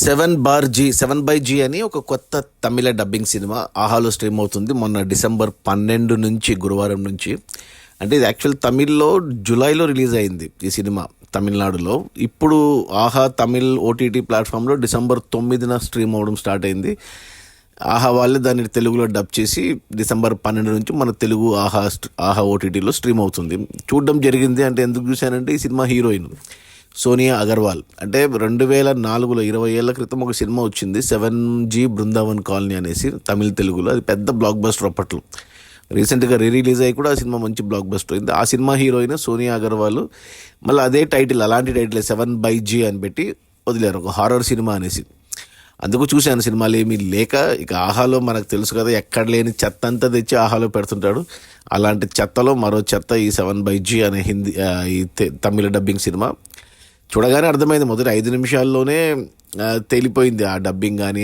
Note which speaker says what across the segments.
Speaker 1: Seven by G అని ఒక కొత్త తమిళ డబ్బింగ్ సినిమా ఆహాలో స్ట్రీమ్ అవుతుంది మొన్న డిసెంబర్ 12 నుంచి గురువారం నుంచి. అంటే ఇది యాక్చువల్ తమిళ్లో జూలైలో రిలీజ్ అయింది ఈ సినిమా తమిళనాడులో. ఇప్పుడు ఆహా తమిళ్ ఓటీటీ ప్లాట్ఫామ్లో డిసెంబర్ 9న స్ట్రీమ్ అవ్వడం స్టార్ట్ అయింది. ఆహా వాళ్ళే దాన్ని తెలుగులో డబ్ చేసి డిసెంబర్ 12 నుంచి మన తెలుగు ఆహా ఓటీటీలో స్ట్రీమ్ అవుతుంది. చూడడం జరిగింది. అంటే ఎందుకు చూశానంటే ఈ సినిమా హీరోయిన్ సోనియా అగర్వాల్. అంటే 2004లో 20 ఏళ్ల క్రితం ఒక సినిమా వచ్చింది 7G బృందావన్ కాలనీ అనేసి తమిళ తెలుగులో. అది పెద్ద బ్లాక్ బస్టర్ అప్పట్లో. రీసెంట్గా రిలీజ్ అయ్యి కూడా ఆ సినిమా మంచి బ్లాక్ బస్టర్ అయింది. ఆ సినిమా హీరోయిన్ సోనియా అగర్వాల్ మళ్ళీ అదే టైటిల్, అలాంటి టైటిల్ 7/G అని పెట్టి వదిలేరు, ఒక హారర్ సినిమా అనేసి. అందుకు చూశాను. సినిమాలు ఏమీ లేక ఇక ఆహాలో మనకు తెలుసు కదా, ఎక్కడ లేని చెత్త అంతా తెచ్చి ఆహాలో పెడుతుంటాడు. అలాంటి చెత్తలో మరో చెత్త ఈ 7/G అనే హిందీ ఈ తమిళ డబ్బింగ్ సినిమా. చూడగానే అర్థమైంది, మొదటి 5 నిమిషాల్లోనే తేలిపోయింది ఆ డబ్బింగ్ కానీ,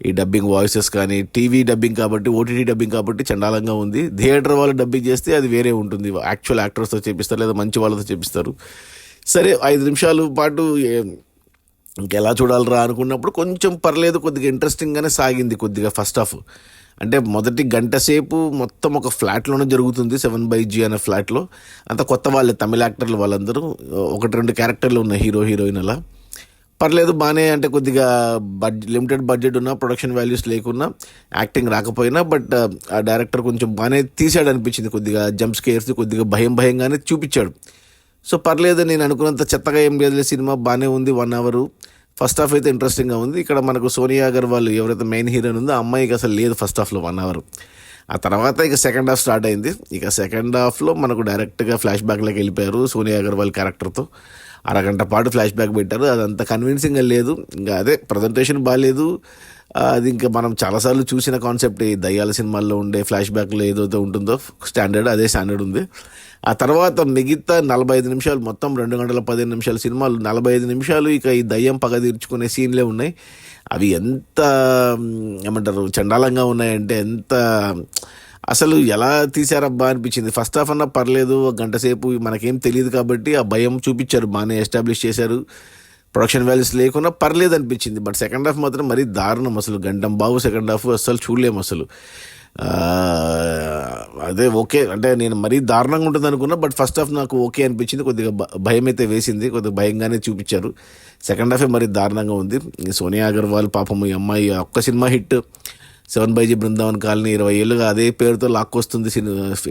Speaker 1: ఈ డబ్బింగ్ వాయిసెస్ కానీ. టీవీ డబ్బింగ్ కాబట్టి, ఓటీటీ డబ్బింగ్ కాబట్టి చండాలంగా ఉంది. థియేటర్ వాళ్ళు డబ్బింగ్ చేస్తే అది వేరే ఉంటుంది. యాక్చువల్ యాక్టర్స్తో చేపిస్తారు లేదా మంచి వాళ్ళతో చేపిస్తారు. సరే 5 నిమిషాల పాటు ఇంకెలా చూడాలరా అనుకున్నప్పుడు కొంచెం పర్లేదు, కొద్దిగా ఇంట్రెస్టింగ్గానే సాగింది. కొద్దిగా ఫస్ట్ హాఫ్ అంటే మొదటి గంట సేపు మొత్తం ఒక ఫ్లాట్లోనే జరుగుతుంది. 7/G అనే ఫ్లాట్లో అంత కొత్త వాళ్ళే, తమిళ యాక్టర్లు వాళ్ళందరూ. 1-2 క్యారెక్టర్లు ఉన్నాయి, హీరోయిన్ అలా. పర్లేదు, బాగానే. అంటే కొద్దిగా లిమిటెడ్ బడ్జెట్ ఉన్నా, ప్రొడక్షన్ వాల్యూస్ లేకున్నా, యాక్టింగ్ రాకపోయినా, బట్ ఆ డైరెక్టర్ కొంచెం బాగానే తీసాడు అనిపించింది. కొద్దిగా జంప్ స్కేర్స్ కొద్దిగా భయంగానే చూపించాడు. సో పర్లేదు, నేను అనుకున్నంత చెత్తగా ఏం లేదు సినిమా, బాగానే ఉంది. 1 అవర్ ఫస్ట్ హాఫ్ అయితే ఇంట్రెస్టింగ్గా ఉంది. ఇక్కడ మనకు సోనియా అగర్వాల్ ఎవరైతే మెయిన్ హీరోయిన్ ఉందో ఆ అమ్మాయికి అసలు లేదు ఫస్ట్ హాఫ్లో 1 అవర్. ఆ తర్వాత ఇక సెకండ్ హాఫ్ స్టార్ట్ అయింది. ఇక సెకండ్ హాఫ్లో మనకు డైరెక్ట్గా ఫ్లాష్ బ్యాక్లోకి వెళ్ళిపోయారు. సోనియా అగర్వాల్ క్యారెక్టర్తో అరగంట పాటు ఫ్లాష్ బ్యాక్ పెట్టారు. అదంత కన్విన్సింగ్గా లేదు. ఇంకా అదే ప్రజెంటేషన్ బాగాలేదు. అది ఇంకా మనం చాలాసార్లు చూసిన కాన్సెప్ట్, ఈ దయ్యాల సినిమాల్లో ఉండే ఫ్లాష్ బ్యాక్లో ఏదైతే ఉంటుందో స్టాండర్డ్, అదే స్టాండర్డ్ ఉంది. ఆ తర్వాత మిగతా 45 నిమిషాలు, మొత్తం 2 గంటల 15 నిమిషాల సినిమాలు 45 నిమిషాలు ఇక ఈ దయ్యం పగ తీర్చుకునే సీన్లే ఉన్నాయి. అవి ఎంత ఏమంటారు చండాలంగా ఉన్నాయంటే, ఎంత అసలు ఎలా తీశారబ్బా అనిపించింది. ఫస్ట్ హాఫ్ అన్నా పర్లేదు, ఒక గంట సేపు మనకేం తెలియదు కాబట్టి ఆ భయం చూపించారు, బాగానే ఎస్టాబ్లిష్ చేశారు. ప్రొడక్షన్ వాల్యూస్ లేకుండా పర్లేదు అనిపించింది. బట్ సెకండ్ హాఫ్ మాత్రం మరీ దారుణం. అసలు గంటం బాబు సెకండ్ హాఫ్ అసలు చూడలేము అసలు. అదే ఓకే, అంటే నేను మరీ దారుణంగా ఉంటుంది అనుకున్నా, బట్ ఫస్ట్ హాఫ్ నాకు ఓకే అనిపించింది. కొద్దిగా భయం అయితే వేసింది, కొద్దిగా భయంగానే చూపించారు. సెకండ్ హాఫే మరీ దారుణంగా ఉంది. సోనియా అగర్వాల్ పాపం, ఈ అమ్మాయి ఒక్క cinema hit 7/G Brindavan colony 20 ఏళ్ళుగా అదే పేరుతో లాక్కొస్తుంది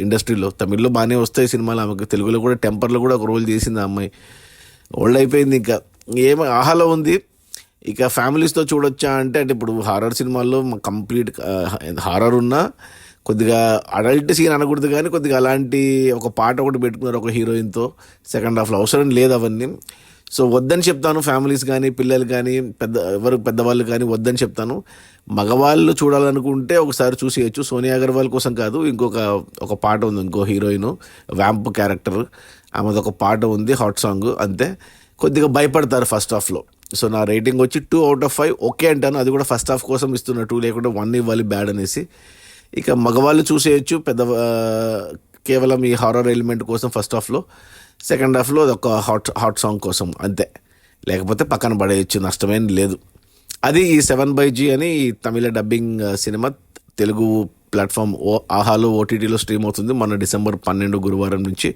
Speaker 1: ఇండస్ట్రీలో. తమిళ్లో బాగానే వస్తాయి సినిమాలు ఆమెకు, తెలుగులో కూడా టెంపర్లో కూడా ఒక రోల్ చేసింది ఆ అమ్మాయి. ఓల్డ్ అయిపోయింది. ఇంకా ఏమో ఆహాలో ఉంది. ఇక ఫ్యామిలీస్తో చూడొచ్చా అంటే ఇప్పుడు హారర్ సినిమాల్లో కంప్లీట్ హారర్ ఉన్నా కొద్దిగా అడల్ట్ సీన్ అనకూడదు, కానీ కొద్దిగా అలాంటి ఒక పాట ఒకటి పెట్టుకున్నారు ఒక హీరోయిన్తో సెకండ్ హాఫ్లో. అవసరం లేదు అవన్నీ. సో వద్దని చెప్తాను. ఫ్యామిలీస్ కానీ, పిల్లలు కానీ, పెద్దవాళ్ళు కానీ వద్దని చెప్తాను. మగవాళ్ళు చూడాలనుకుంటే ఒకసారి చూసేయచ్చు. సోనియా అగర్వాల్ కోసం కాదు, ఒక పాట ఉంది, ఇంకో హీరోయిన్ వ్యాంప్ క్యారెక్టర్, ఆమెది ఒక పాట ఉంది, హాట్ సాంగ్, అంతే. కొద్దిగా భయపడతారు ఫస్ట్ హాఫ్లో. సో నా రేటింగ్ వచ్చి 2/5 ఓకే అంటాను. అది కూడా ఫస్ట్ హాఫ్ కోసం ఇస్తున్న 2, లేకుంటే 1 ఇవ్వాలి బ్యాడ్ అనేసి. ఇక మగవాళ్ళు చూసేయచ్చు, కేవలం ఈ హారర్ ఎలిమెంట్ కోసం ఫస్ట్ హాఫ్లో. సెకండ్ హాఫ్లో ఒక హాట్ సాంగ్ కోసం అంతే. లేకపోతే పక్కన పడేయచ్చు, నష్టమేం లేదు. అది ఈ 7/G అని ఈ తమిళ డబ్బింగ్ సినిమా తెలుగు ప్లాట్ఫామ్ ఆహాలో ఓటీటీలో స్ట్రీమ్ అవుతుంది మొన్న డిసెంబర్ 12 గురువారం నుంచి.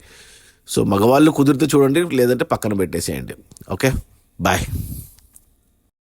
Speaker 1: సో మగవాళ్ళు కుదిరితే చూడండి, లేదంటే పక్కన పెట్టేసేయండి. Okay, bye.